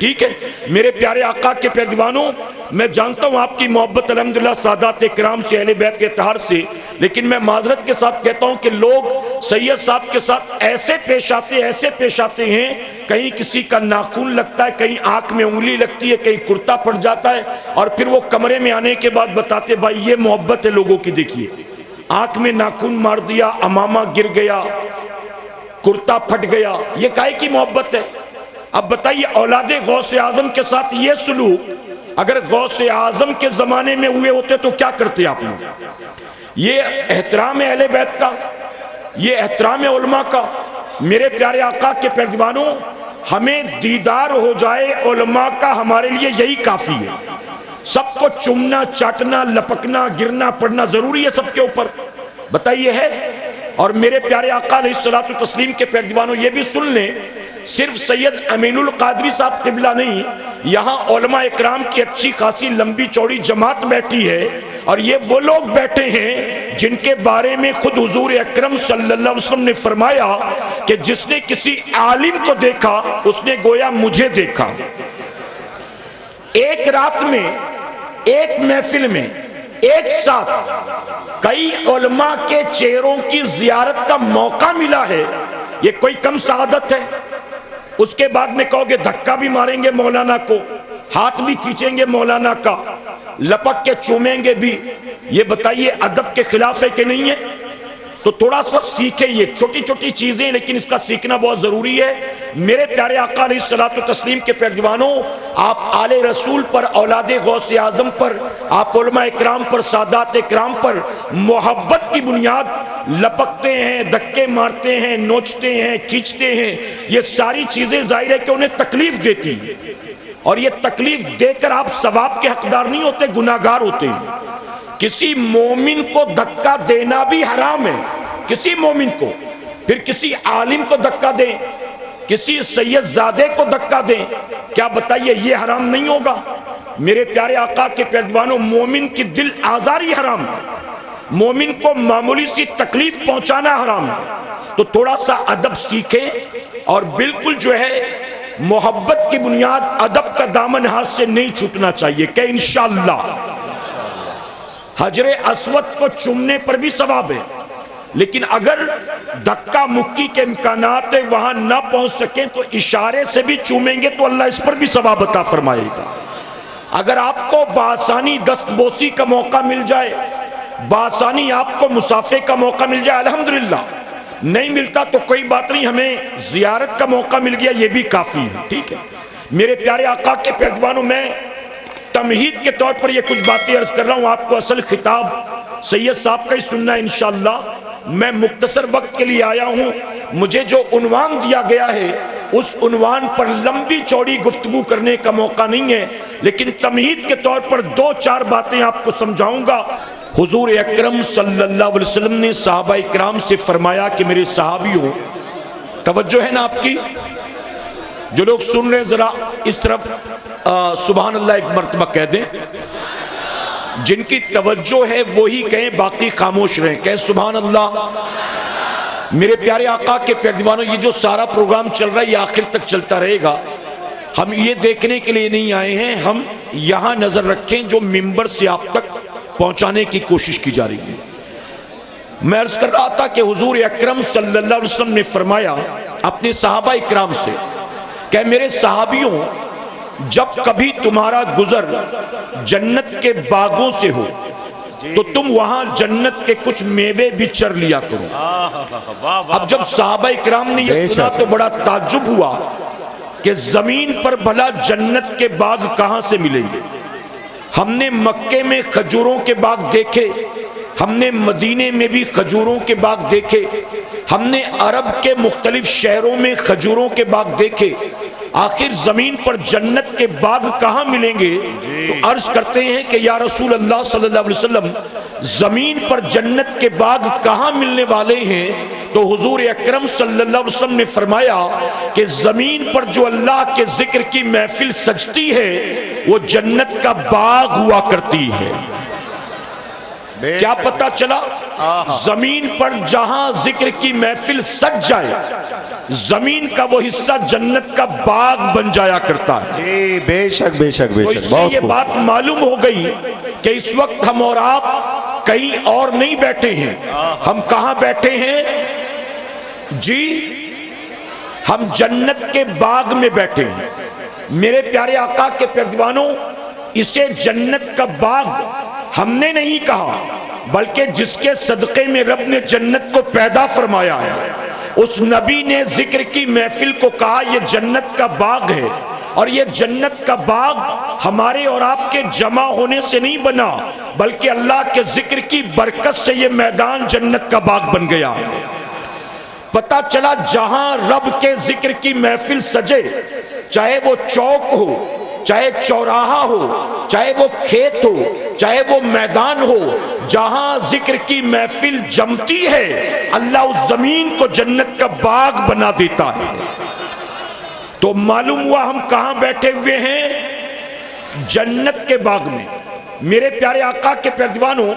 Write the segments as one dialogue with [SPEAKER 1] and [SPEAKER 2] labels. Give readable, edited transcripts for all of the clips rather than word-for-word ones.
[SPEAKER 1] ठीक है मेरे प्यारे आका के प्यारे दीवानों, मैं जानता हूं आपकी मोहब्बत अल्हम्दुलिल्लाह सादात इकराम से, अहले बैत के इत्तिहाद से, लेकिन मैं माजरत के साथ कहता हूं कि लोग सैयद साहब के साथ ऐसे पेश आते हैं, कहीं किसी का नाखून लगता है, कहीं आंख में उंगली लगती है, कहीं कुर्ता फट जाता है, और फिर वो कमरे में आने के बाद बताते भाई ये मोहब्बत है लोगों की, देखिए आंख में नाखून मार दिया, अमामा गिर गया, कुर्ता फट गया, ये काहे की मोहब्बत है? अब बताइए औलादे गौसे आजम के साथ ये सुलूक अगर गौसे आजम के जमाने में हुए होते तो क्या करते आप लोग? ये एहतराम है अहले बैत का, ये एहतराम है उलमा का। मेरे प्यारे आका के प्यारे दीवानों, हमें दीदार हो जाए उलमा का, हमारे लिए यही काफी है। सबको चुमना, चाटना, लपकना, गिरना पड़ना जरूरी है सबके ऊपर? बताइए है? और मेरे प्यारे आका अलैहिस्सलातु तस्लीम के प्यारे दीवानों, ये भी सुन लें, सिर्फ सैयद अमीनुल कादरी साहब किबला नहीं, यहाँ उलमा इकराम की अच्छी खासी लंबी चौड़ी जमात बैठी है, और ये वो लोग बैठे हैं जिनके बारे में खुद हुजूर अकरम सल्लल्लाहु अलैहि वसल्लम ने फरमाया कि जिसने किसी आलिम को देखा उसने गोया मुझे देखा। एक रात में, एक महफिल में एक साथ कई उलमा के चेहरों की जियारत का मौका मिला है, ये कोई कम सआदत है? उसके बाद में कहोगे धक्का भी मारेंगे मौलाना को, हाथ भी खींचेंगे मौलाना का, लपक के चूमेंगे भी, ये बताइए अदब के खिलाफ है कि नहीं है? तो थोड़ा सा सीखे, ये छोटी छोटी चीजें, लेकिन इसका सीखना बहुत जरूरी है। मेरे प्यारे आका अलैहिस्सलातु तस्लीम के प्यारे दीवानों, आप आले रसूल पर, औलादे गौसे आजम पर, आप उलमा इकराम पर, सादात इकराम पर मोहब्बत की बुनियाद लपकते हैं, धक्के मारते हैं, नोचते हैं, खींचते हैं, ये सारी चीजें जाहिर है कि उन्हें तकलीफ देती है, और ये तकलीफ देकर आप सवाब के हकदार नहीं होते, गुनाहगार होते हैं। किसी मोमिन को धक्का देना भी हराम है, किसी मोमिन को, फिर किसी आलिम को धक्का दें, किसी सैयदजादे को धक्का दें, क्या बताइए ये हराम नहीं होगा? मेरे प्यारे आका के प्यारे दीवानों, मोमिन की दिल आजारी हराम है, मोमिन को मामूली सी तकलीफ पहुंचाना हराम है। तो थोड़ा सा अदब सीखें, और बिल्कुल जो है मोहब्बत की बुनियाद, अदब का दामन हाथ से नहीं छूटना चाहिए कि इंशाअल्लाह हजरे अस्वद को चूमने पर भी सवाब है, लेकिन अगर धक्का मुक्की के इम्कानात वहां ना पहुंच सके तो इशारे से भी चूमेंगे तो अल्लाह इस पर भी सवाब अता फरमाएगा। अगर आपको बासानी दस्तबोसी का मौका मिल जाए, बासानी आपको मुसाफे का मौका मिल जाए, अल्हम्दुलिल्लाह, नहीं मिलता तो कोई बात नहीं, हमें जियारत का मौका मिल गया, ये भी काफी है, ठीक है। मेरे प्यारे आका के प्यारे दीवानों, मैं तमहीद के तौर पर ये कुछ बातें अर्ज कर रहा हूं, आपको असल खिताब सैयद साहब का ही सुनना है इंशाअल्लाह। मैं मुख्तसर वक्त के लिए आया हूं, मुझे जो उन्वान दिया गया है उस उन्वान पर लंबी चौड़ी गुफ्तगू करने का मौका नहीं है, लेकिन तमहीद के तौर पर दो चार बातें आपको समझाऊंगा। हुजूर अकरम सल्लल्लाहु अलैहि वसल्लम ने सहाबा इकराम से फरमाया कि मेरे सहाबियों, तवज्जो है ना आपकी? जो लोग सुन रहे हैं जरा इस तरफ सुभान अल्लाह एक मर्तबा कह दें, जिनकी तवज्जो है वो ही कहें, बाकी खामोश रहें, कहें सुभान अल्लाह। मेरे प्यारे आका के प्यारे दीवानों, ये जो सारा प्रोग्राम चल रहा है ये आखिर तक चलता रहेगा। हम ये देखने के लिए नहीं आए हैं, हम यहां नजर रखें जो मिंबर से आप तक पहुंचाने की कोशिश की जा रही है। मैं अर्ज कर रहा था कि हुजूर अकरम सल्लल्लाहु अलैहि वसल्लम ने फरमाया अपने सहाबा इकराम से, कि मेरे सहाबियों, जब कभी तुम्हारा गुजर जन्नत के बागों से हो तो तुम वहां जन्नत के कुछ मेवे भी चर लिया करो। अब जब सहाबा इकराम ने यह सुना तो बड़ा ताज्जुब हुआ कि जमीन पर भला जन्नत के बाग कहां से मिलेंगे? हमने मक्के में खजूरों के बाग देखे, हमने मदीने में भी खजूरों के बाग देखे, हमने अरब के मुख्तलिफ शहरों में खजूरों के बाग देखे, आखिर जमीन पर जन्नत के बाग कहां मिलेंगे? तो अर्ज करते हैं कि या रसूल अल्लाह सल्लल्लाहु अलैहि वसल्लम, जमीन पर जन्नत के बाग कहां मिलने वाले हैं? तो हुजूर अकरम सल्लल्लाहु अलैहि वसल्लम ने फरमाया कि जमीन पर जो अल्लाह के जिक्र की महफिल सजती है वो जन्नत का बाग हुआ करती है। क्या पता चला? जमीन पर जहां जिक्र की महफिल सज जाए जमीन का वो हिस्सा जन्नत का बाग बन जाया करता है।
[SPEAKER 2] जी बेशक बेशक
[SPEAKER 1] तो
[SPEAKER 2] बेशक,
[SPEAKER 1] इससे
[SPEAKER 2] बहुत
[SPEAKER 1] ये
[SPEAKER 2] खूब।
[SPEAKER 1] बात मालूम हो गई कि इस वक्त हम और आप कहीं और नहीं बैठे हैं। हम कहां बैठे हैं जी? हम जन्नत के बाग में बैठे हैं। मेरे प्यारे आका के प्यारेवानों, इसे जन्नत का बाग हमने नहीं कहा, बल्कि जिसके सदक़े में रब ने जन्नत को पैदा फरमाया है, उस नबी ने जिक्र की महफिल को कहा यह जन्नत का बाग है। और यह जन्नत का बाग हमारे और आपके जमा होने से नहीं बना, बल्कि अल्लाह के जिक्र की बरकत से यह मैदान जन्नत का बाग बन गया। पता चला जहां रब के जिक्र की महफिल सजे, चाहे वो चौक हो, चाहे चौराहा हो, चाहे वो खेत हो, चाहे वो मैदान हो, जहां जिक्र की महफिल जमती है, अल्लाह उस जमीन को जन्नत का बाग बना देता है। तो मालूम हुआ हम कहां बैठे हुए हैं? जन्नत के बाग में। मेरे प्यारे आका के प्यारेवानों,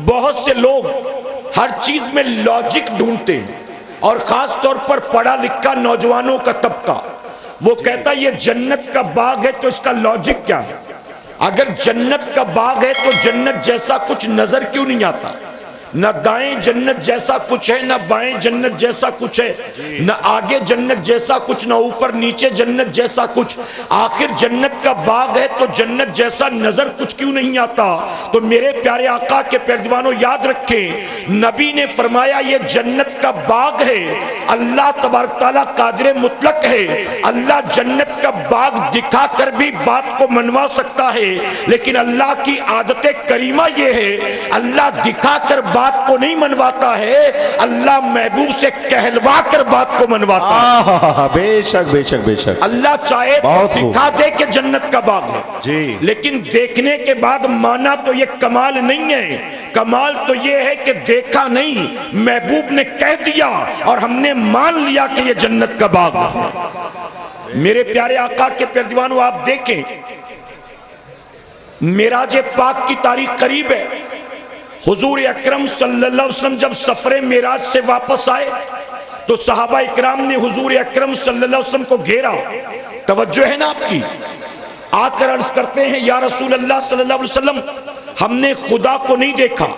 [SPEAKER 1] बहुत से लोग हर चीज में लॉजिक ढूंढते हैं, और खास तौर पर पढ़ा लिखा नौजवानों का तबका, वो कहता है ये जन्नत का बाग है तो इसका लॉजिक क्या है? अगर जन्नत का बाग है तो जन्नत जैसा कुछ नजर क्यों नहीं आता? न दाएं जन्नत जैसा कुछ है, न बाएं जन्नत जैसा कुछ है, न आगे जन्नत जैसा कुछ, न ऊपर नीचे जन्नत जैसा कुछ। आखिर जन्नत का बाग है तो जन्नत जैसा नजर कुछ क्यों नहीं आता? तो मेरे प्यारे आका के प्यारेवानों, याद रखें, नबी ने फरमाया ये जन्नत का बाग है। अल्लाह तबारक तआला कादिर मुतलक है। अल्लाह जन्नत का बाग दिखा कर भी बात को मनवा सकता है, लेकिन अल्लाह की आदत करीमा ये है, अल्लाह दिखा कर बात को नहीं मनवाता है, अल्लाह महबूब से कहलवा कर बात को मनवाता है।
[SPEAKER 2] बेशक बेशक बेशक।
[SPEAKER 1] अल्लाह चाहे तो दिखा दे कि जन्नत का बाग है
[SPEAKER 2] जी,
[SPEAKER 1] लेकिन देखने के बाद माना तो ये कमाल नहीं है। कमाल तो ये है कि देखा नहीं, महबूब ने कह दिया और हमने मान लिया कि ये जन्नत का बाग है। मेरे प्यारे आका के प्यारेवानों, आप देखें, मेराज पाक की तारीख करीब है। हुजूर अकरम सल्लल्लाहु अलैहि वसल्लम जब सफरे मेराज से वापस आए तो सहाबा इकराम ने हुजूर अकरम सल्लल्लाहु अलैहि वसल्लम को घेरा। तवज्जो है ना आपकी? आकर अर्ज करते हैं, या रसूल अल्लाह सल्लल्लाहु अलैहि वसल्लम, हमने खुदा को नहीं देखा,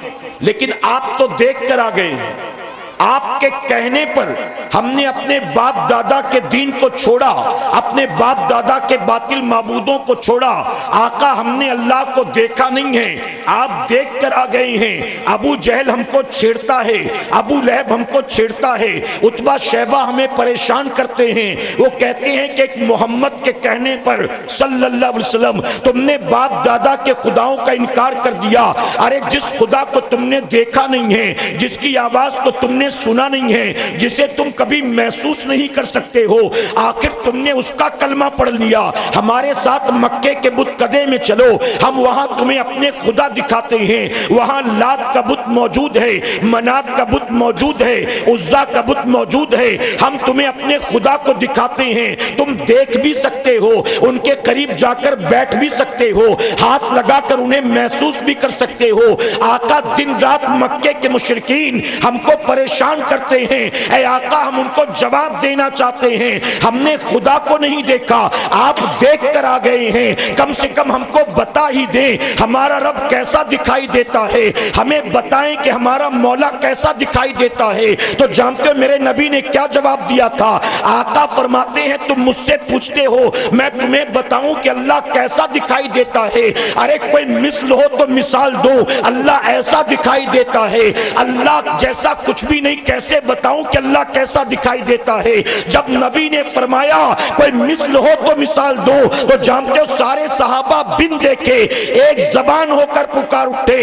[SPEAKER 1] लेकिन आप तो देख कर आ गए हैं। आपके कहने पर हमने अपने बाप दादा के दीन को छोड़ा, अपने बाप दादा के बातिल माबूदों को छोड़ा। आका, हमने अल्लाह को देखा नहीं है, आप देख कर आ गए हैं। अबू जहल हमको छेड़ता है, अबू लहब हमको छेड़ता है, उतबा शैबा हमें परेशान करते हैं। वो कहते हैं कि एक मोहम्मद के कहने पर सल्लल्लाहु अलैहि वसल्लम तुमने बाप दादा के खुदाओं का इनकार कर दिया। अरे जिस खुदा को तुमने देखा नहीं है, जिसकी आवाज को तुमने सुना नहीं है, जिसे तुम कभी महसूस नहीं कर सकते हो, आखिर तुमने उसका कलमा पढ़ लिया। हमारे साथ मक्के के बुत कदे में चलो, हम वहां तुम्हें अपने खुदा दिखाते हैं। वहां लात का बुत मौजूद है, मनात का बुत मौजूद है, उज्जा का बुत मौजूद है। हम तुम्हें अपने खुदा को दिखाते हैं, तुम देख भी सकते हो, उनके करीब जाकर बैठ भी सकते हो, हाथ लगाकर उन्हें महसूस भी कर सकते हो। आका, दिन रात मक्के के मुशरिकीन हमको परेशान करते हैं। ऐ आका, हम उनको जवाब देना चाहते हैं, हमने खुदा को नहीं देखा, आप देख कर आ गए हैं। कम से कम हमको बता ही दें हमारा रब कैसा दिखाई देता है, हमें बताएं कि हमारा मौला कैसा दिखाई देता है। तो जानते हो मेरे नबी ने क्या जवाब दिया था? आका फरमाते हैं, तुम मुझसे पूछते हो, मैं तुम्हें बताऊं कि अल्लाह कैसा दिखाई देता है? अरे कोई मिसल हो तो मिसाल दो, अल्लाह ऐसा दिखाई देता है। अल्लाह जैसा कुछ भी नहीं, कैसे बताऊं कि अल्लाह कैसा दिखाई देता है? जब नबी ने फरमाया कोई मिसल हो तो मिसाल दो, तो जानते हो सारे सहाबा बिन देखे एक जबान होकर पुकार उठे,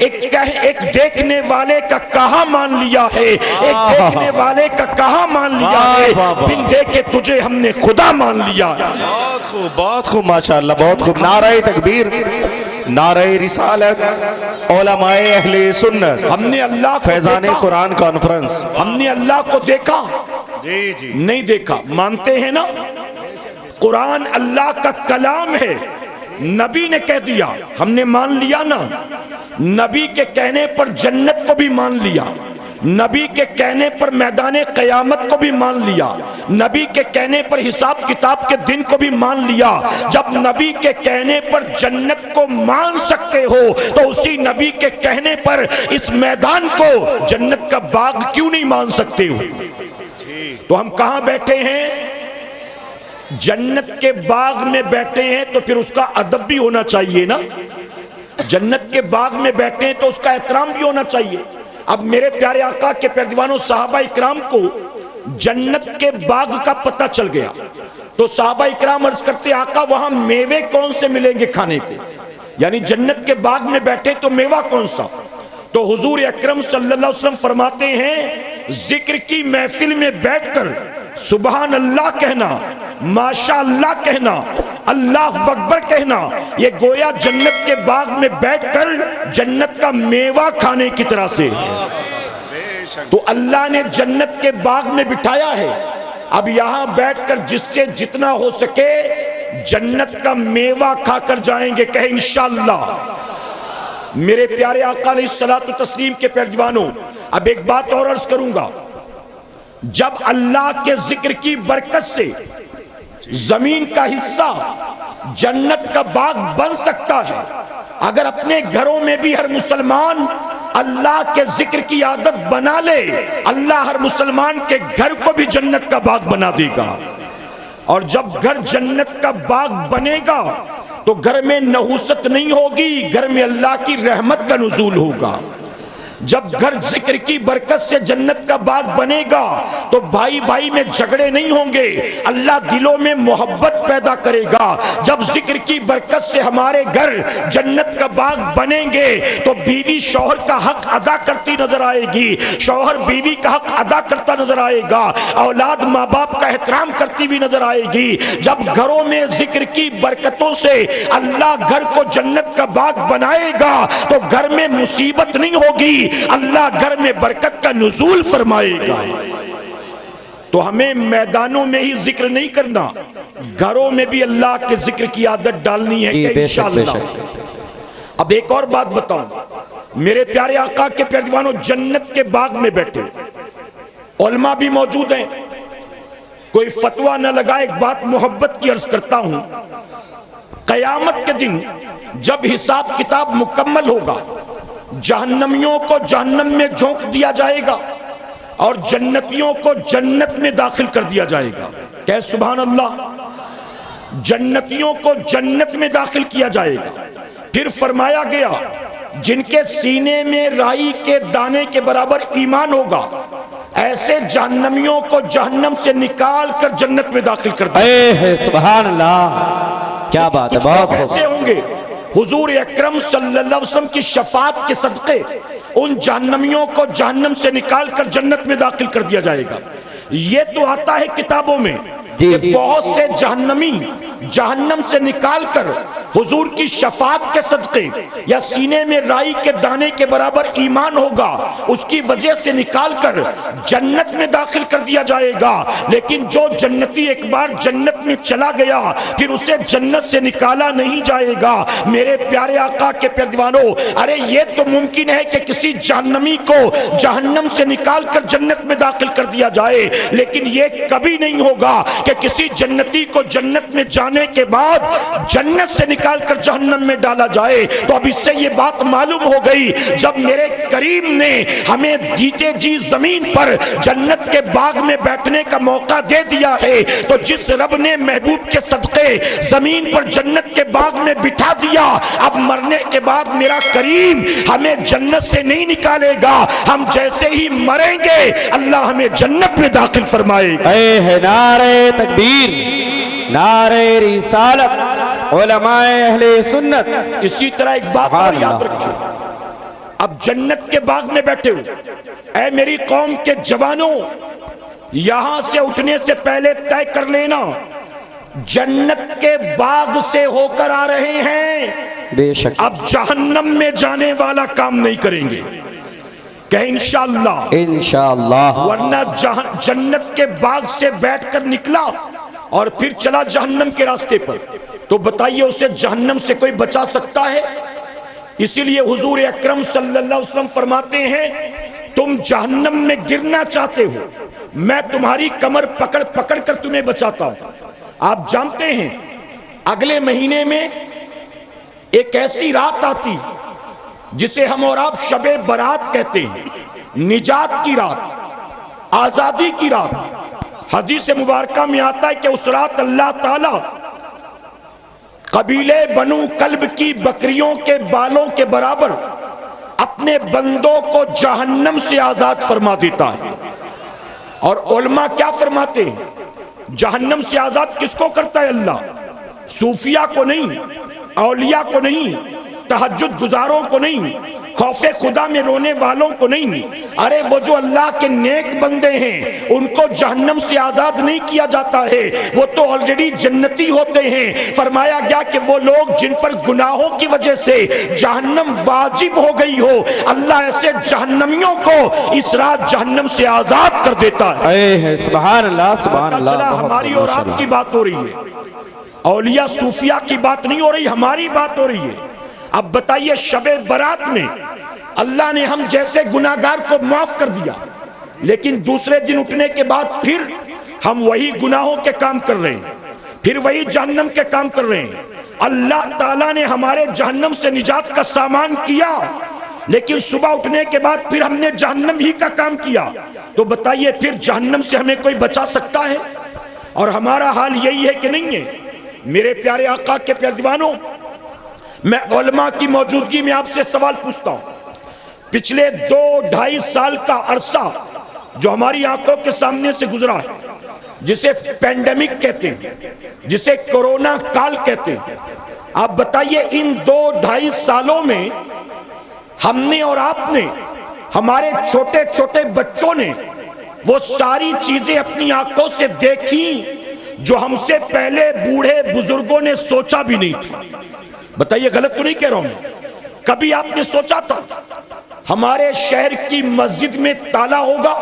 [SPEAKER 1] एक देखने वाले का कहा मान लिया है, एक देखने वाले का कहा मान लिया है, बिन देखे तुझे हमने खुदा मान लिया।
[SPEAKER 2] बहुत खूब, बहुत खूब, माशाअल्लाह, बहुत खूब। नारे तकबीर, नारे रिसालत, उलमाए अहले सुन्नत।
[SPEAKER 1] हमने अल्लाह
[SPEAKER 2] फैजाने कुरान कॉन्फ्रेंस।
[SPEAKER 1] हमने अल्लाह को देखा?
[SPEAKER 2] जी जी,
[SPEAKER 1] नहीं देखा। मानते हैं ना, कुरान अल्लाह का कलाम है, नबी ने कह दिया, हमने मान लिया ना। नबी के कहने पर जन्नत को भी मान लिया, नबी के कहने पर मैदान क़यामत को भी मान लिया, नबी के कहने पर हिसाब किताब के दिन को भी मान लिया। जब नबी के कहने पर जन्नत को मान सकते हो तो उसी नबी के कहने पर इस मैदान को, जन्नत का बाग क्यों नहीं मान सकते हो? तो हम कहां बैठे हैं? जन्नत के बाग में बैठे हैं तो फिर उसका अदब भी होना चाहिए ना। जन्नत के बाग में बैठे हैं तो उसका एहतराम भी होना चाहिए। अब मेरे प्यारे आका के प्यारे दीवानों, सहाबा इकराम को जन्नत के बाग का पता चल गया तो सहाबा इकराम अर्ज करते, आका वहां मेवे कौन से मिलेंगे खाने को? यानी जन्नत के बाग में बैठे तो मेवा कौन सा? तो हुजूर अकरम सल्लल्लाहु अलैहि वसल्लम फरमाते हैं, जिक्र की महफिल में बैठकर सुबहान अल्लाह कहना, माशा अल्लाह कहना, अल्लाह अकबर कहना, ये गोया जन्नत के बाग में बैठकर जन्नत का मेवा खाने की तरह से। तो अल्लाह ने जन्नत के बाग में बिठाया है। अब यहां बैठकर जिससे जितना हो सके जन्नत का मेवा खाकर जाएंगे, कहे इंशाअल्लाह। मेरे प्यारे आका अलैहिस्सलातु तस्लीम के प्यारे दीवानों, अब एक बात और अर्ज करूंगा, जब अल्लाह के जिक्र की बरकत से जमीन का हिस्सा जन्नत का बाग बन सकता है, अगर अपने घरों में भी हर मुसलमान अल्लाह के जिक्र की आदत बना ले, अल्लाह हर मुसलमान के घर को भी जन्नत का बाग बना देगा। और जब घर जन्नत का बाग बनेगा तो घर में नहुसत नहीं होगी, घर में अल्लाह की रहमत का नुज़ूल होगा। जब घर जिक्र की बरकत से जन्नत का बाग बनेगा तो भाई भाई में झगड़े नहीं होंगे, अल्लाह दिलों में मोहब्बत पैदा करेगा। जब जिक्र की बरकत से हमारे घर जन्नत का बाग बनेंगे तो बीवी शौहर का हक अदा करती नजर आएगी, शौहर बीवी का हक अदा करता नजर आएगा, औलाद माँ बाप का एहतराम करती हुई नजर आएगी। जब घरों में जिक्र की बरकतों से अल्लाह घर को जन्नत का बाग बनाएगा तो घर में मुसीबत नहीं होगी, अल्लाह घर में बरकत का नुज़ूल फरमाएगा। तो हमें मैदानों में ही जिक्र नहीं करना, घरों में भी अल्लाह के जिक्र की आदत डालनी है कि इंशाअल्लाह। अब एक और बात बताऊं, मेरे प्यारे आका के प्यारे दीवानों, जन्नत के बाग में बैठे उलमा भी मौजूद हैं, कोई फतवा न लगा, एक बात मोहब्बत की अर्ज करता हूं, कयामत के दिन जब हिसाब किताब मुकम्मल होगा, जहन्नमियों को जहन्नम में झोंक दिया जाएगा और जन्नतियों को जन्नत में दाखिल कर दिया जाएगा। कह सुभान अल्लाह। जन्नतियों को जन्नत में दाखिल किया जाएगा। फिर फरमाया गया, जिनके सीने में राई के दाने के बराबर ईमान होगा, ऐसे जहन्नमियों को जहन्नम से निकाल कर जन्नत में दाखिल कर दिया।
[SPEAKER 3] सुभान अल्लाह, क्या बात है, बहुत
[SPEAKER 1] कैसे होंगे? हुजूर अकरम सल्लल्लाहु अलैहि वसल्लम की शफाअत के सदक़े उन जहन्नमियों को जहन्नम से निकाल कर जन्नत में दाखिल कर दिया जाएगा। ये तो आता है किताबों में कि बहुत से जहन्नमी जहन्नम से निकालकर हुजूर की शफाअत के सदक़े या सीने में राई के दाने के बराबर ईमान होगा, उसकी वजह से निकालकर जन्नत में दाखिल कर दिया जाएगा। लेकिन जो जन्नती एक बार जन्नत में चला गया फिर उसे जन्नत से निकाला नहीं जाएगा। मेरे प्यारे आका के प्यारे दीवानों, अरे ये तो मुमकिन है कि किसी जहन्नमी को जहन्नम से निकालकर जन्नत में दाखिल कर दिया जाए, लेकिन ये कभी नहीं होगा कि किसी जन्नती को जन्नत में जाने के बाद जन्नत से निकालकर जहन्नम में डाला जाए। तो अब इससे ये बात मालूम हो गई, जब मेरे करीम ने हमें जीते जी जमीन पर जन्नत के बाग में बैठने का मौका दे दिया है, तो जिस रब ने महबूब के सदक़े जमीन पर जन्नत के बाग में बिठा दिया, अब मरने के बाद मेरा करीम हमें जन्नत से नहीं निकालेगा। हम जैसे ही मरेंगे अल्लाह हमें जन्नत में दाखिल फरमाएगा।
[SPEAKER 3] नारे तकबीर, नारे रिसालत, उलमाए अहले सुन्नत।
[SPEAKER 1] इसी तरह एक बात और याद रखिए, अब जन्नत के बाग में बैठे हो, ऐ मेरी कौम के जवानों, यहां से उठने से पहले तय कर लेना, जन्नत के बाग से होकर आ रहे हैं,
[SPEAKER 3] बेशक
[SPEAKER 1] अब जहन्नम में जाने वाला काम नहीं करेंगे। कहे इंशाअल्लाह,
[SPEAKER 3] इंशाअल्लाह।
[SPEAKER 1] वरना जन्नत के बाग से बैठकर निकला और फिर चला जहन्नम के रास्ते पर, तो बताइए उसे जहन्नम से कोई बचा सकता है? इसीलिए हुजूर अकरम सल्लल्लाहु अलैहि वसल्लम फरमाते हैं, तुम जहन्नम में गिरना चाहते हो, मैं तुम्हारी कमर पकड़ पकड़ कर तुम्हें बचाता हूं। आप जानते हैं अगले महीने में एक ऐसी रात आती जिसे हम और आप शबे बरात कहते हैं, निजात की रात, आजादी की रात। हदीस मुबारका में आता है कि उस रात अल्लाह ताला कबीले बनु कल्ब की बकरियों के बालों के बराबर अपने बंदों को जहन्नम से आजाद फरमा देता है। और उलमा क्या फरमाते हैं, जहन्नम से आजाद किसको करता है अल्लाह? सूफिया को नहीं, औलिया को नहीं, तहज्जुद गुजारों को नहीं, खौफे खुदा में रोने वालों को नहीं। अरे वो जो अल्लाह के नेक बंदे हैं उनको जहन्नम से आजाद नहीं किया जाता है, वो तो ऑलरेडी जन्नती होते हैं। फरमाया गया कि वो लोग जिन पर गुनाहों की वजह से जहन्नम वाजिब हो गई हो, अल्लाह ऐसे जहन्नमियों को इस रात जहन्नम से आजाद कर देता है।
[SPEAKER 3] सुभान अल्लाह, सुभान अल्लाह।
[SPEAKER 1] हमारी और आपकी बात हो रही है, औलिया सूफिया की बात नहीं हो रही, हमारी बात हो रही है। अब बताइए, शबे बरात में अल्लाह ने हम जैसे गुनाहगार को माफ कर दिया, लेकिन दूसरे दिन उठने के बाद फिर हम वही गुनाहों के काम कर रहे हैं, फिर वही जहन्नम के काम कर रहे हैं। अल्लाह ताला ने हमारे जहन्नम से निजात का सामान किया, लेकिन सुबह उठने के बाद फिर हमने जहन्नम ही का काम किया। तो बताइए, फिर जहन्नम से हमें कोई बचा सकता है? और हमारा हाल यही है कि नहीं है? मेरे प्यारे आका के प्यारे दीवानों, मैं उलमा की मौजूदगी में आपसे सवाल पूछता हूं। पिछले 2-2.5 साल का अरसा जो हमारी आंखों के सामने से गुजरा है, जिसे पेंडेमिक कहते हैं, जिसे कोरोना काल कहते हैं, आप बताइए इन 2-2.5 सालों में हमने और आपने, हमारे छोटे छोटे बच्चों ने वो सारी चीजें अपनी आंखों से देखी जो हमसे पहले बूढ़े बुजुर्गों ने सोचा भी नहीं था। बताइए, गलत तो नहीं कह रहा हूं? कभी आपने सोचा था हमारे शहर की मस्जिद में ताला होगा,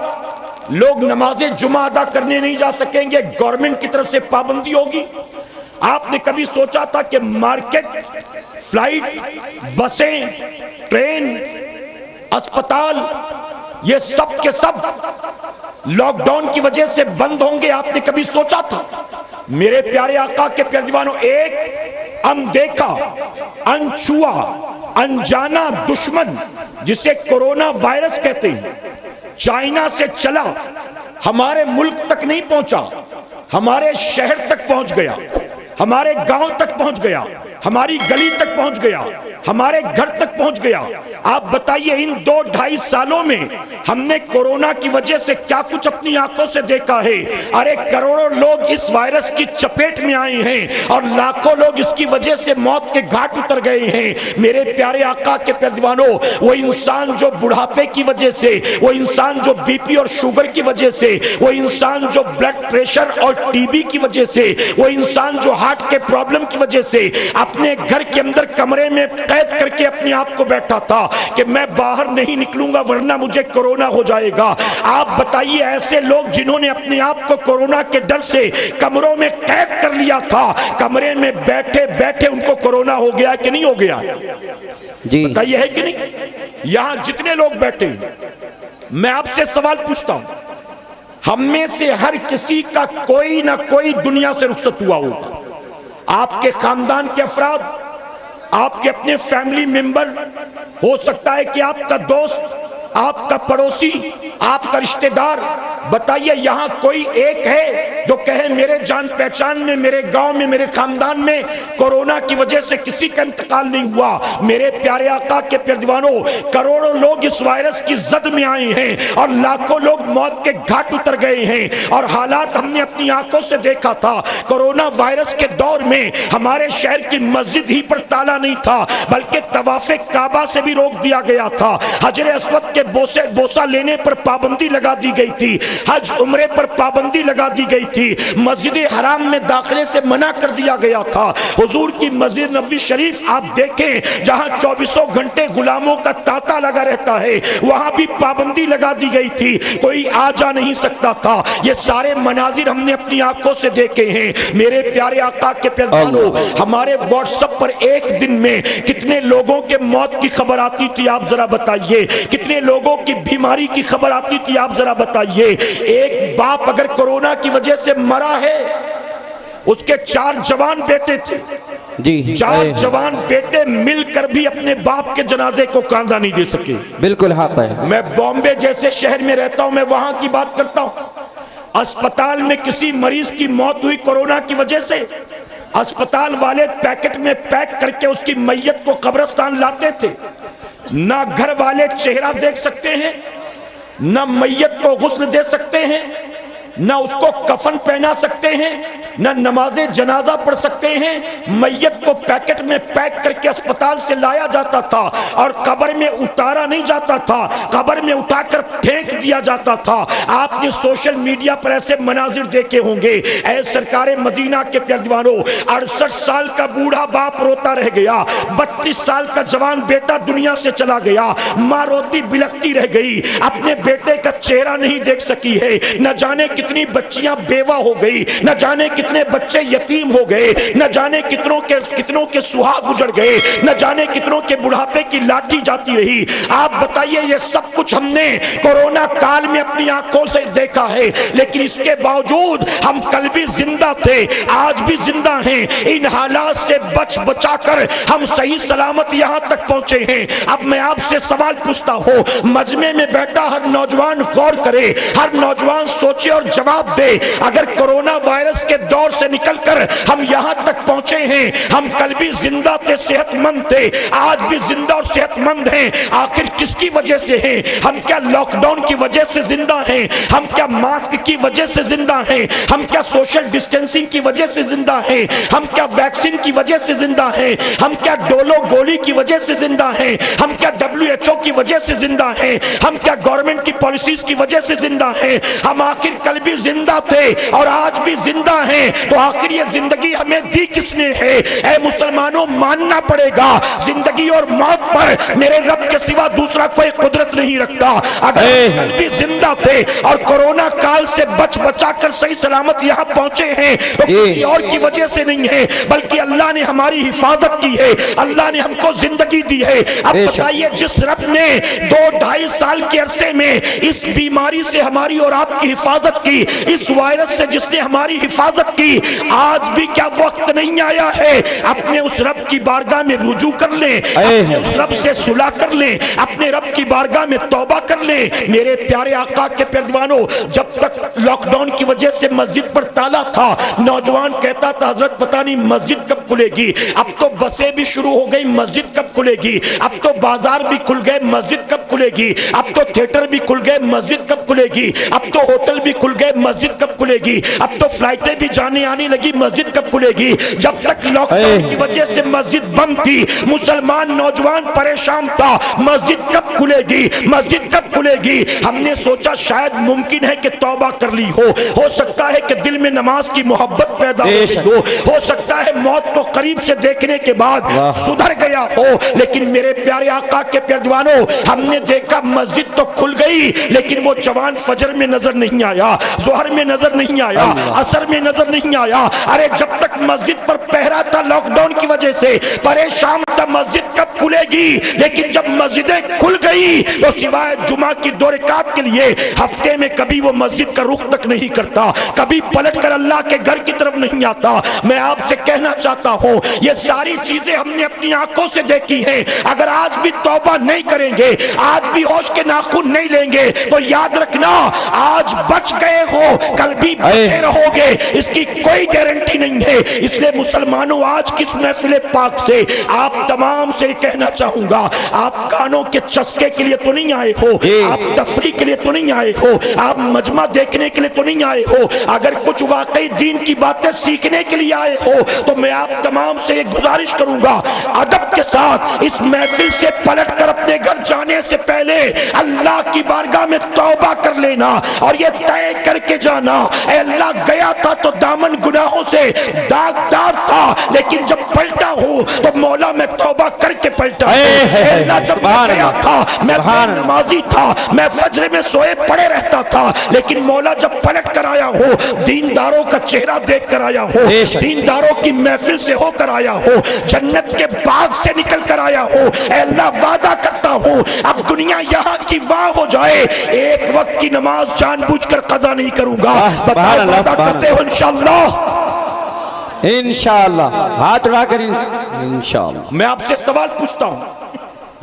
[SPEAKER 1] लोग नमाज़े जुमा अदा करने नहीं जा सकेंगे, गवर्नमेंट की तरफ से पाबंदी होगी? आपने कभी सोचा था कि मार्केट, फ्लाइट, बसें, ट्रेन, अस्पताल, ये सब के सब लॉकडाउन की वजह से बंद होंगे? आपने कभी सोचा था? मेरे प्यारे आका के प्यारे दीवानों, एक अनदेखा, अनछुआ, अनजाना दुश्मन जिसे कोरोना वायरस कहते हैं, चाइना से चला, हमारे मुल्क तक नहीं पहुंचा, हमारे शहर तक पहुंच गया, हमारे गांव तक पहुंच गया, हमारी गली तक पहुंच गया, हमारे घर तक पहुंच गया। आप बताइए, इन 2-2.5 सालों में हमने कोरोना की वजह से क्या कुछ अपनी आंखों से देखा है? अरे करोड़ों लोग इस वायरस की चपेट में आए हैं और लाखों लोग इसकी वजह से मौत के घाट उतर गए हैं। मेरे प्यारे आका के प्यारे दीवानों, वो इंसान जो बुढ़ापे की वजह से, वो इंसान जो बीपी और शुगर की वजह से, वो इंसान जो ब्लड प्रेशर और टीबी की वजह से, वो इंसान जो हार्ट के प्रॉब्लम की वजह से अपने घर के अंदर कमरे में कैद करके अपने आप को बैठा था कि मैं बाहर नहीं निकलूंगा वरना मुझे कोरोना हो जाएगा। आप बताइए, ऐसे लोग जिन्होंने अपने आप को कोरोना के डर से कमरों में कैद कर लिया था, कमरे में बैठे बैठे उनको कोरोना हो गया कि नहीं हो गया? जी बताइए, है कि नहीं? यहां जितने लोग बैठे, मैं आपसे सवाल पूछता हूं, हम में से हर किसी का कोई ना कोई दुनिया से रुखसत हुआ होगा। आपके खानदान के अफराद, आपके अपने फैमिली मेंबर, हो सकता है कि आपका दोस्त, आपका पड़ोसी, आपका रिश्तेदार। बताइए, यहां कोई एक है जो कहे मेरे जान पहचान में, मेरे गांव में, मेरे खानदान में कोरोना की वजह से किसी का इंतकाल नहीं हुआ? मेरे प्यारे आका के प्यारे दीवानों, करोड़ों लोग इस वायरस की जद में आए हैं और लाखों लोग मौत के घाट उतर गए हैं। और हालात हमने अपनी आंखों से देखा था। कोरोना वायरस के दौर में हमारे शहर की मस्जिद ही पर ताला नहीं था, बल्कि तवाफे काबा से भी रोक दिया गया था। हजरे अस्वद के बोसा लेने पर पाबंदी लगा दी गई थी, हज उम्रे पर पाबंदी लगा दी गई थी, मस्जिद हराम में दाखिले से मना कर दिया गया था। हुजूर की मस्जिद नबवी शरीफ आप देखें, जहां 24 घंटे गुलामों का तांता लगा रहता है, वहां भी पाबंदी लगा दी गई थी, कोई आ जा नहीं सकता था। ये सारे मनाजिर हमने अपनी आंखों से देखे हैं। मेरे प्यारे आका के प्यारों, हमारे व्हाट्सएप पर एक दिन में कितने लोगों के मौत की खबर आती थी, आप जरा बताइए। कितने लोगों की बीमारी की खबर आती थी, आप जरा बताइए। एक बाप अगर कोरोना की वजह से मरा है, उसके 4 जवान बेटे थे
[SPEAKER 3] जी,
[SPEAKER 1] 4 जवान बेटे मिलकर भी अपने बाप के जनाजे को कांधा नहीं दे सके।
[SPEAKER 3] बिल्कुल हक है।
[SPEAKER 1] मैं बॉम्बे जैसे शहर में रहता हूं, मैं वहां की बात करता हूं। अस्पताल में किसी मरीज की मौत हुई कोरोना की वजह से, अस्पताल वाले पैकेट में पैक करके उसकी मैयत को कब्रिस्तान लाते थे। ना घर वाले चेहरा देख सकते हैं, ना मैयत को गुस्ल दे सकते हैं, ना उसको कफन पहना सकते हैं, ना नमाजे जनाजा पढ़ सकते हैं। मैयत को पैकेट में पैक करके अस्पताल से लाया जाता था और कब्र में उतारा नहीं जाता था, कब्र में उठाकर फेंक दिया जाता था। आपने सोशल मीडिया पर ऐसे मनाजिर देखे होंगे। ऐ सरकारे मदीना के प्यारे दीवानों, 68 साल का बूढ़ा बाप रोता रह गया, 32 साल का जवान बेटा दुनिया से चला गया, माँ रोती बिलखती रह गई, अपने बेटे का चेहरा नहीं देख सकी है। न जाने कितनी बच्चियां बेवा हो गई, न जाने कितने बच्चे यतीम हो गए, न जाने कितनों के सुहाग उजड़ गए, न जाने कितनों के बुढ़ापे की लाठी जाती रही। आप बताइए, ये सब कुछ हमने कोरोना काल में अपनी आंखों से देखा है, लेकिन इसके बावजूद हम कल भी जिंदा थे, आज भी जिंदा हैं। इन हालात से बचाकर हम सही सलामत यहां तक पहुंचे हैं। अब मैं आपसे सवाल पूछता हूं, मजमे में बैठा हर नौजवान गौर करे, हर नौजवान सोचे और जवाब दे। अगर कोरोना वायरस के दौर से निकलकर हम यहां तक पहुंचे हैं, हम कल भी जिंदा थे, सेहतमंद थे, आज भी जिंदा और सेहतमंद हैं, आखिर किसकी वजह से हैं? हम क्या लॉकडाउन की वजह से जिंदा हैं? हम क्या मास्क की वजह से जिंदा हैं? हम क्या सोशल डिस्टेंसिंग की वजह से जिंदा हैं? हम क्या वैक्सीन की वजह से जिंदा हैं? हम क्या डोलो गोली की वजह से जिंदा हैं? हम क्या WHO की वजह से जिंदा हैं? हम क्या गवर्नमेंट की पॉलिसीज की वजह से जिंदा हैं? हम आखिर कल भी जिंदा थे और आज भी जिंदा हैं, तो आखिर ये जिंदगी हमें दी किसने है? ऐ मुसलमानों, मानना पड़ेगा, जिंदगी और मौत पर मेरे रब के सिवा दूसरा कोई कुदरत नहीं रखता। अगर कल भी जिंदा थे और कोरोना काल से बचाकर सही सलामत यहाँ पहुंचे हैं, तो किसी और की वजह से नहीं है, बल्कि अल्लाह ने हमारी हिफाजत की है, अल्लाह ने हमको जिंदगी दी है। अब बताइए, जिस रब ने 2-2.5 साल के अरसे में इस बीमारी से हमारी और आपकी हिफाजत की, इस वायरस से जिसने हमारी हिफाजत की, आज भी क्या वक्त नहीं आया है अपने उस रब की बारगाह में रुजू कर लें, अपने उस रब से सुलह कर लें, अपने रब की बारगाह में तौबा कर लें। मेरे प्यारे आका के प्यारे दीवानों, जब तक लॉकडाउन की वजह से मस्जिद पर ताला था, नौजवान कहता था, हजरत पता नहीं मस्जिद कब खुलेगी। अब तो बसें भी शुरू हो गई, मस्जिद कब खुलेगी। अब तो बाजार भी खुल गए, मस्जिद कब खुलेगी। अब तो थिएटर भी खुल गए, मस्जिद कब खुलेगी। अब तो होटल भी खुल गए, मस्जिद कब खुलेगी। अब तो फ्लाइटें भी जाने आने लगी, मस्जिद कब खुलेगी। जब तक लॉकडाउन की वजह से मस्जिद बंद थी, मुसलमान नौजवान परेशान था, मस्जिद कब खुलेगी, मस्जिद कब खुलेगी। हमने सोचा शायद मुमकिन है कि तौबा कर ली हो सकता है कि दिल में नमाज की मोहब्बत पैदा हो सकता है मौत को करीब से देखने के बाद सुधर गया हो। लेकिन मेरे प्यारे आका के प्यारे दीवानों, हमने देखा मस्जिद तो खुल गई, लेकिन वो जवान फजर में नजर नहीं आया, जोहर में नजर नहीं आया, असर में नजर नहीं आया। अरे जब तक मस्जिद पर पहरा था लॉकडाउन की वजह से, परेशान था मस्जिद कब खुलेगी। लेकिन जब मस्जिदें खुल गई तो सिवाय जुमा की 2 रकात के लिए हफ्ते में कभी वो मस्जिद का रुख तक नहीं करता, कभी पलट कर अल्लाह के घर की तरफ नहीं आता। मैं आपसे कहना चाहता हूँ, ये सारी चीजें हमने अपनी आंखों से देखी हैं। अगर आज भी तौबा नहीं करेंगे, आज भी होश के नाखून नहीं लेंगे, तो याद रखना, आज बच गए हो, कल भी बचे रहोगे। इसके इसकी कोई गारंटी नहीं है। इसलिए मुसलमानों, आज की इस महफिल पाक से आप तमाम से कहना चाहूंगा, आप कानों के चस्के के लिए तो नहीं आए हो, आप तफरी के लिए तो नहीं आए हो, आप मजमा देखने के लिए तो नहीं आए हो। अगर कुछ वाकई दीन की बातें सीखने के लिए आए हो तो मैं आप तमाम से एक गुजारिश करूंगा, अदब के साथ इस महफिल से पलटकर अपने घर जाने से पहले अल्लाह की बारगाह में तौबा कर लेना और ये तय करके जाना, ऐ अल्लाह, गया था तो दामन गुनाहों से दागदार था, लेकिन जब पलटा हो तो मौला मैं तौबा करके पलटा। अल्लाह, जब मैं गया था मैं नमाजी था, मैं फजर में सोए पड़े रहता था, लेकिन मौला जब पलट कर आया हो, दीनदारों का चेहरा देख कर आया हो, दीनदारों की महफिल से होकर आया हो, जन्नत के बाग से निकल कर आया हो, अल्लाह वादा करता हूं अब दुनिया यहाँ की वाह हो जाए, एक वक्त की नमाज जानबूझकर कज़ा नहीं करूंगा। वादा करते हो इंशाअल्लाह?
[SPEAKER 3] इंशाअल्लाह, हाथ उठाकर इंशाअल्लाह।
[SPEAKER 1] मैं आपसे सवाल पूछता हूं,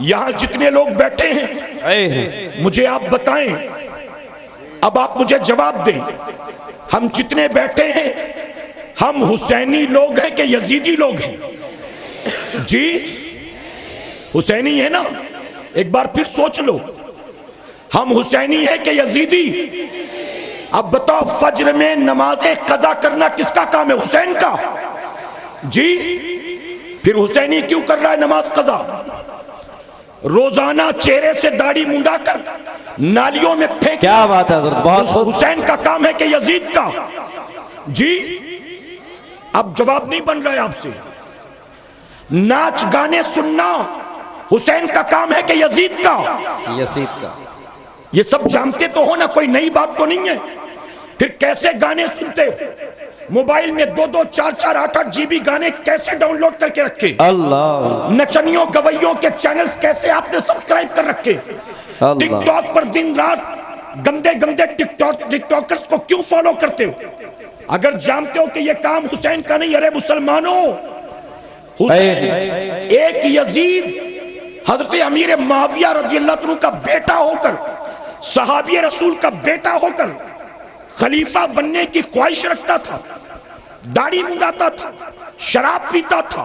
[SPEAKER 1] यहां जितने लोग बैठे हैं मुझे आप बताएं, अब आप मुझे जवाब दें, हम जितने बैठे हैं हम हुसैनी लोग हैं कि यजीदी लोग हैं? जी हुसैनी है ना? एक बार फिर सोच लो, हम हुसैनी हैं कि यजीदी? अब बताओ, फज्र में नमाज़े कज़ा करना किसका काम है? हुसैन का। जी फिर हुसैनी क्यों कर रहा है नमाज कज़ा? रोजाना चेहरे से दाढ़ी मुंडा कर नालियों में फेंक,
[SPEAKER 3] क्या बात है हज़रत, बहुत
[SPEAKER 1] हुसैन का काम है कि यजीद का? जी अब जवाब नहीं बन रहा है आपसे। नाच गाने सुनना हुसैन का काम है कि यजीद का?
[SPEAKER 3] यजीद का।
[SPEAKER 1] ये सब जानते तो हो ना, कोई नई बात तो नहीं है। फिर कैसे गाने सुनते हो? मोबाइल में 2-2, 4-4, 8-8 जीबी गाने कैसे डाउनलोड करके रखे?
[SPEAKER 3] अल्लाह।
[SPEAKER 1] नचनियों गवैयों के चैनल्स कैसे आपने सब्सक्राइब कर रखे? टिकटॉक पर दिन रात गंदे गंदे टिकटॉकर्स को क्यों फॉलो करते हो? अगर जानते हो कि यह काम हुसैन का नहीं, अरे मुसलमानों, एक यजीद हजरत अमीर मुआविया रज़ियल्लाहु अन्हु का बेटा होकर, सहाबी रसूल का बेटा होकर खलीफा बनने की ख्वाहिश रखता था, दाढ़ी मुंडाता था, शराब पीता था,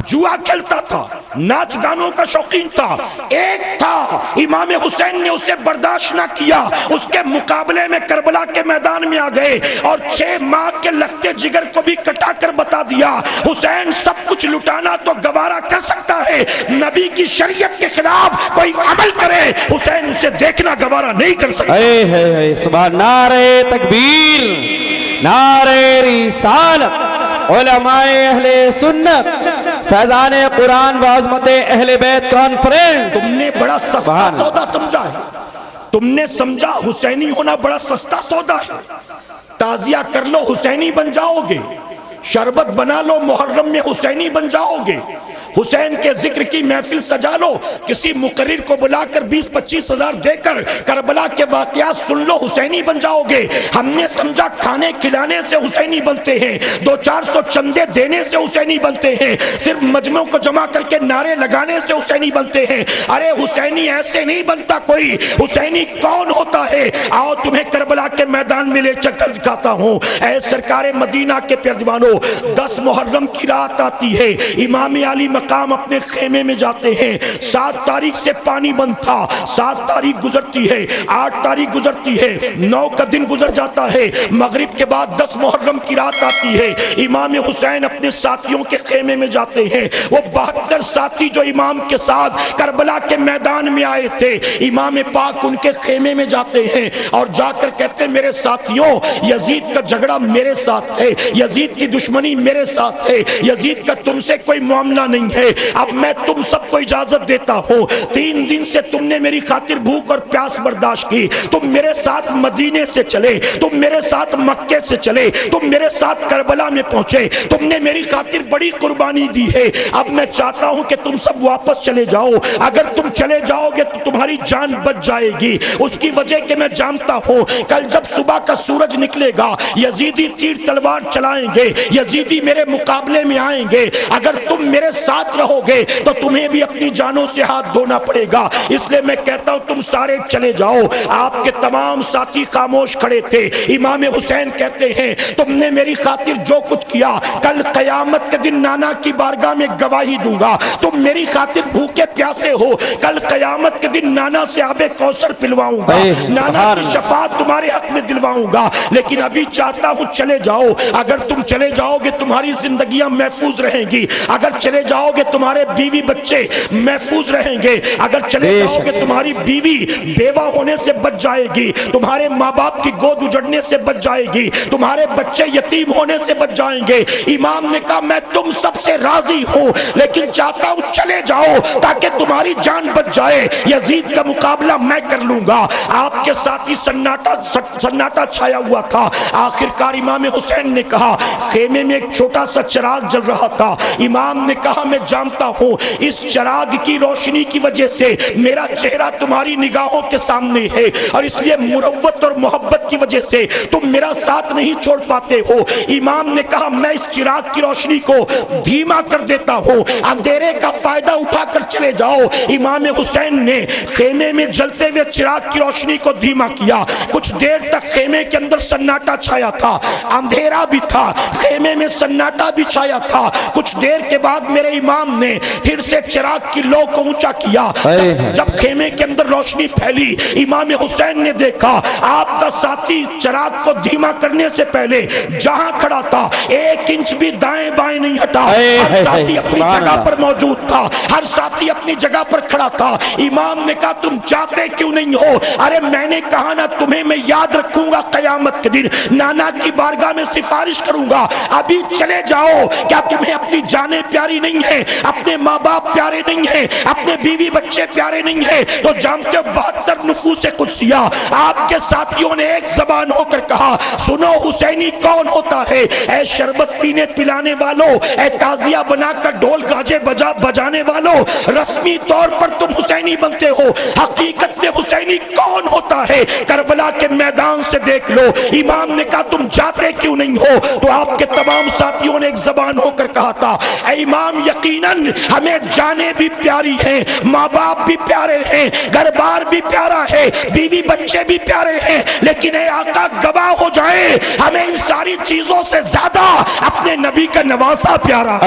[SPEAKER 1] जुआ खेलता था, नाच गानों का शौकीन था। एक था, इमाम हुसैन ने उसे बर्दाश्त ना किया, उसके मुकाबले में करबला के मैदान में आ गए और 6 माह के लगते जिगर को भी कटा कर बता दिया, हुसैन सब कुछ लुटाना तो गवारा कर सकता है, नबी की शरीयत के खिलाफ कोई अमल करे, हुसैन उसे देखना गवारा नहीं कर सकता।
[SPEAKER 3] सुभान, नारे तकबीर, नारे रिसालत, उलमाए अहले सुन्नत, फैजान कुरान व अज़मते अहले बैत कॉन्फ्रेंस।
[SPEAKER 1] तुमने बड़ा सस्ता सौदा समझा है, तुमने समझा हुसैनी होना बड़ा सस्ता सौदा है। ताजिया कर लो, हुसैनी बन जाओगे, शरबत बना लो, मुहर्रम में हुसैनी बन जाओगे, हुसैन के जिक्र की महफिल सजा लो, किसी मुकर्रिर को बुलाकर 20-25 हजार देकर करबला के वाक़यात सुन लो, हुसैनी बन जाओगे। हमने समझा खाने खिलाने से हुसैनी बनते हैं, 200-400 चंदे देने से हुसैनी बनते हैं, सिर्फ मजमों को जमा करके नारे लगाने से हुसैनी बनते हैं। अरे हुसैनी ऐसे नहीं बनता कोई। हुसैनी कौन होता है? आओ तुम्हें करबला के मैदान में ले चक्कर दिखाता हूँ। ऐ सरकारे मदीना के प्यारजवानों, 10 मुहर्रम की रात आती है, इमाम अली मकाम अपने खेमे में जाते हैं। 7 तारीख से पानी बंद था, 7 तारीख गुजरती है, 8 तारीख गुजरती है, 9 का दिन गुजर जाता है, मगरिब के बाद 10 मुहर्रम की रात आती है। इमाम हुसैन अपने साथियों के खेमे में जाते हैं। वो 72 साथी जो इमाम के साथ करबला के मैदान में आए थे, इमाम पाक उनके खेमे में जाते हैं और जाकर कहते हैं, मेरे साथियों, यजीद का झगड़ा मेरे साथ है, यजीद की दुश्मनी मेरे साथ है, यजीद का तुमसे कोई मामला नहीं है। अब मैं तुम सबको इजाजत देता हूँ, 3 दिन से तुमने मेरी खातिर भूख और प्यास बर्दाश्त की, तुम मेरे साथ मदीने से चले, तुम मेरे साथ मक्के से चले, तुम मेरे साथ करबला में पहुंचे, तुमने मेरी खातिर बड़ी कुर्बानी दी है। अब मैं चाहता हूं कि तुम सब वापस चले जाओ। अगर तुम चले जाओगे तो तुम्हारी जान बच जाएगी। उसकी वजह कि मैं जानता हूं कल जब सुबह का सूरज निकलेगा, यजीदी तीर तलवार चलाएंगे, यजीदी मेरे मुकाबले में आएंगे, अगर तुम मेरे साथ रहोगे तो तुम्हें भी अपनी जानों से हाथ धोना पड़ेगा। इसलिए मैं कहता हूं तुम सारे चले जाओ। आपके तमाम साथी खामोश खड़े थे। इमाम हुसैन कहते हैं तुमने मेरी खातिर जो कुछ किया, कल कयामत के दिन नाना की बारगाह में गवाही दूंगा। तुम मेरी खातिर भूखे प्यासे हो, कल कयामत के दिन नाना से आबे कौसर पिलवाऊंगा, नाना की शफात तुम्हारे हक में दिलवाऊंगा। लेकिन अभी चाहता हूं चले जाओ। अगर तुम चले जाओगे तुम्हारी जिंदगियां महफूज रहेंगी, अगर चले जाओगे तुम्हारे बीवी बच्चे महफूज रहेंगे, अगर चले जाओगे तुम्हारी बीवी बेवा होने से बच जाएगी, तुम्हारे माँ बाप की गोद उजड़ने से बच जाएगी, तुम्हारे बच्चे यतीम होने से बच जाएंगे। इमाम ने कहा मैं तुम सबसे राजी हूं, लेकिन चाहता हूं चले जाओ ताकि तुम्हारी जान बच जाए। यजीद का मुकाबला मैं कर लूंगा। आपके साथ ही सन्नाटा छाया हुआ था। आखिरकार इमाम हुसैन ने कहा, खेमे में एक छोटा सा चिराग जल रहा था। इमाम ने कहा मैं जानता हूं इस चिराग की रोशनी की वजह से मेरा चेहरा तुम्हारी निगाहों के सामने है, और इसलिए मुरव्वत और मोहब्बत की वजह से तुम मेरा साथ नहीं छोड़ पाते हो। इमाम ने कहा मैं इस चिराग की रोशनी को धीमा कर देता हूं, अंधेरे का फायदा उठाकर चले जाओ। इमाम हुसैन ने खेमे में जलते हुए चिराग की रोशनी को धीमा किया। कुछ देर तक खेमे के अंदर सन्नाटा छाया था, अंधेरा भी था, खेमे में सन्नाटा भी छाया था। कुछ देर के बाद मेरे इमाम ने फिर से चिराग की लो को ऊंचा किया। जब खेमे के अंदर रोशनी फैली, इमाम हुसैन ने देखा आपका साथी चिराग को धीमा करने से पहले जहां खड़ा था 1 इंच भी दाएं बाएं नहीं हटा। हर साथी अपनी जगह पर मौजूद था, हर साथी अपनी जगह पर खड़ा था। इमाम ने कहा तुम चाहते क्यों नहीं हो? अरे मैंने कहा ना तुम्हें मैं याद रखूंगा, कयामत के दिन नाना की बारगाह में सिफारिश करूंगा। अभी चले जाओ। क्या तुम्हें अपनी जानें प्यारी नहीं है, अपने माँ बाप प्यारे नहीं है, अपने बीवी बच्चे प्यारे नहीं है? तो जानते हो 72 नफूस कुदसिया आपके साथियों ने एक जबान होकर कहा सुनो हुसैनी कौन होता है? ऐ शरबत पीने पिलाने वालों, ऐ ताजिया बनाकर ढोल गाजे बजाने वालों, रस्मी तौर पर तुम हुसैनी बनते हो, हकीकत में हुसैनी कौन होता है? करबला के मैदान से देख लो। इमाम ने कहा तुम जाते क्यों नहीं हो? तो आपके तमाम साथियों ने एक जबान होकर कहा था ऐ इमाम यकीनन हमें जाने भी प्यारी हैं, माँ बाप भी प्यारे हैं, घर बार भी प्यारा है, बीवी बच्चे भी प्यारे हैं, लेकिन ऐ आका गवाह हो जाए हमें इन सारी चीजों से ज्यादा अपने नबी का नवासा प्यारा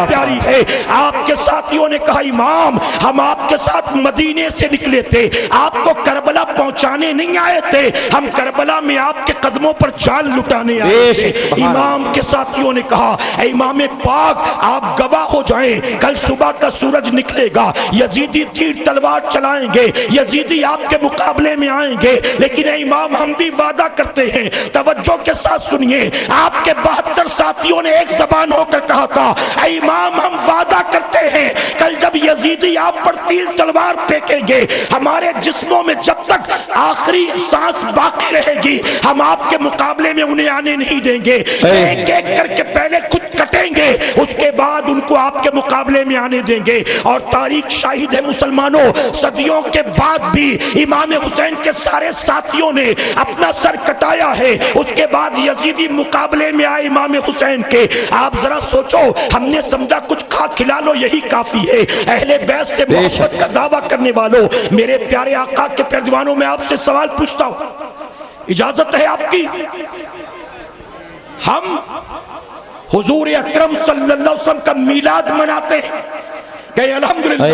[SPEAKER 1] प्यारी है। आपके साथियों ने कहा इमाम हम आपके साथ मदीने से निकले थे, आपको करबला पहुंचाने नहीं आए थे, हम करबला में आपके कदमों पर जान लुटाने आए थे। इमाम के साथियों ने कहा ऐ इमाम पाक आप गवाह हो जाएं, कल सुबह का सूरज निकलेगा, यजीदी तीर तलवार चलाएंगे, यजीदी आपके मुकाबले में आएंगे, लेकिन इमाम हम भी वादा करते हैं, तवज्जो के साथ सुनिए। आपके 72 साथियों ने एक जबान होकर कहा था ऐ इमाम हम वादा करते हैं कल जब यजीदी आप पर तीर तलवार फेंकेंगे, हमारे जिस्मों में जब तक आखिरी सांस बाकी रहेगी हम आपके मुकाबले में उन्हें आने नहीं देंगे। एक एक करके पहले खुद कटेंगे, उसके बाद उनको आपके मुकाबले में आने देंगे। और तारीख शाहिद है मुसलमानों, सदियों के बाद भी इमाम हुसैन के सारे साथियों ने अपना सर कटाया है, उसके बाद यजीदी मुकाबले में आए इमाम हुसैन के। आप जरा सोचो, हमने समझा कुछ खा खिला लो यही काफी है। अहले बैत से मोहब्बत का दावा करने वालों, मेरे प्यारे आका के प्यारे दीवानों, में आपसे सवाल पूछता हूं, इजाजत है आपकी? हम हुजूर अकरम सल्लल्लाहु अलैहि वसल्लम का मीलाद मनाते हैं, कहे अल्हम्दुलिल्लाह।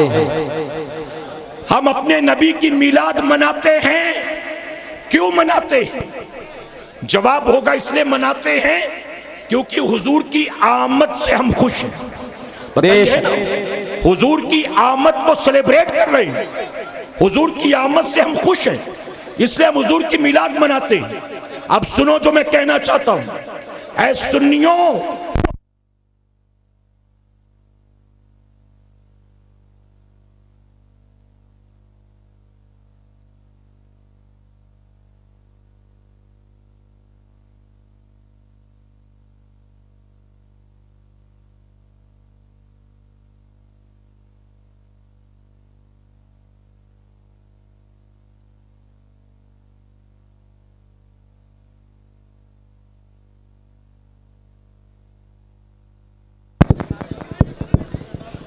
[SPEAKER 1] हम अपने नबी की मीलाद मनाते हैं, क्यों मनाते हैं? जवाब होगा इसलिए मनाते हैं क्योंकि हुजूर की आमद से हम खुश हैं। बताइए ना, हुजूर की आमद को सेलिब्रेट कर रहे हैं, हुजूर की आमद से हम खुश हैं, इसलिए हम हुजूर की मिलाद मनाते हैं। अब सुनो जो मैं कहना चाहता हूं, ऐ सुन्नियों,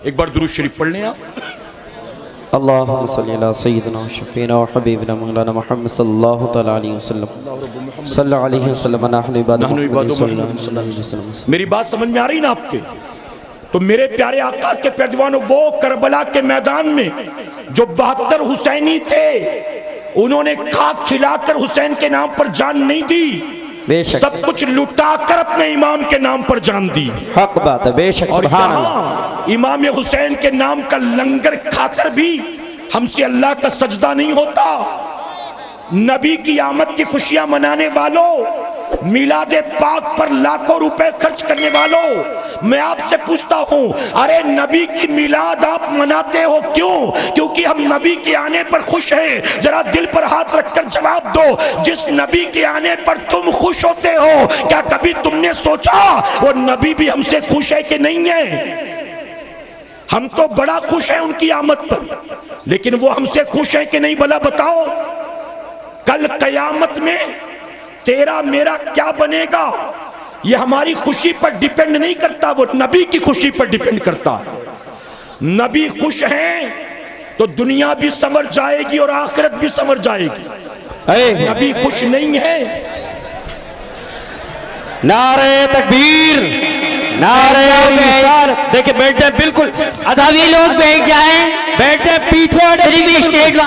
[SPEAKER 1] एक बार दुरूद शरीफ पढ़ लें आप।
[SPEAKER 3] अल्लाहुम्मा सल्ली अला सय्यिदिना व शफीना व हबीबिना मौलाना मुहम्मद सल्लल्लाहु तआला अलैहि वसल्लम सल्लल्लाहु अलैहि वसल्लम नहनु इबादु।
[SPEAKER 1] मेरी बात समझ में आ रही ना आपके? तो मेरे प्यारे आका के पैदवानों, वो करबला के मैदान में जो 72 हुसैनी थे, उन्होंने खाक खिलाकर हुसैन के नाम पर जान नहीं दी,
[SPEAKER 3] बेशक
[SPEAKER 1] सब कुछ लुटाकर अपने इमाम के नाम पर जान दी।
[SPEAKER 3] हक बात है, बेशक
[SPEAKER 1] और
[SPEAKER 3] सुभान अल्लाह।
[SPEAKER 1] यहाँ इमाम हुसैन के नाम का लंगर खाकर भी हमसे अल्लाह का सजदा नहीं होता। नबी की आमद की खुशियां मनाने वालों, मिलादे पाक पर लाखों रुपए खर्च करने वालों, मैं आपसे पूछता हूं, अरे नबी की मिलाद आप मनाते हो क्यों? क्योंकि हम नबी के आने पर खुश हैं। जरा दिल पर हाथ रखकर जवाब दो, जिस नबी के आने पर तुम खुश होते हो, क्या कभी तुमने सोचा वो नबी भी हमसे खुश है कि नहीं है? हम तो बड़ा खुश हैं उनकी आमद पर, लेकिन वो हमसे खुश है कि नहीं भला बताओ? कल कयामत में तेरा मेरा क्या बनेगा, ये हमारी खुशी पर डिपेंड नहीं करता, वो नबी की खुशी पर डिपेंड करता है। नबी खुश हैं तो दुनिया भी संवर जाएगी और आखिरत भी संवर जाएगी। नबी खुश नहीं है।
[SPEAKER 3] नारे तकबीर, नारे रिसालत। देखिए बैठ जाए, बिल्कुल
[SPEAKER 4] सभी लोग बैठ जाएं,
[SPEAKER 3] बैठ जाए, पीछे
[SPEAKER 4] सिर्फ स्टेज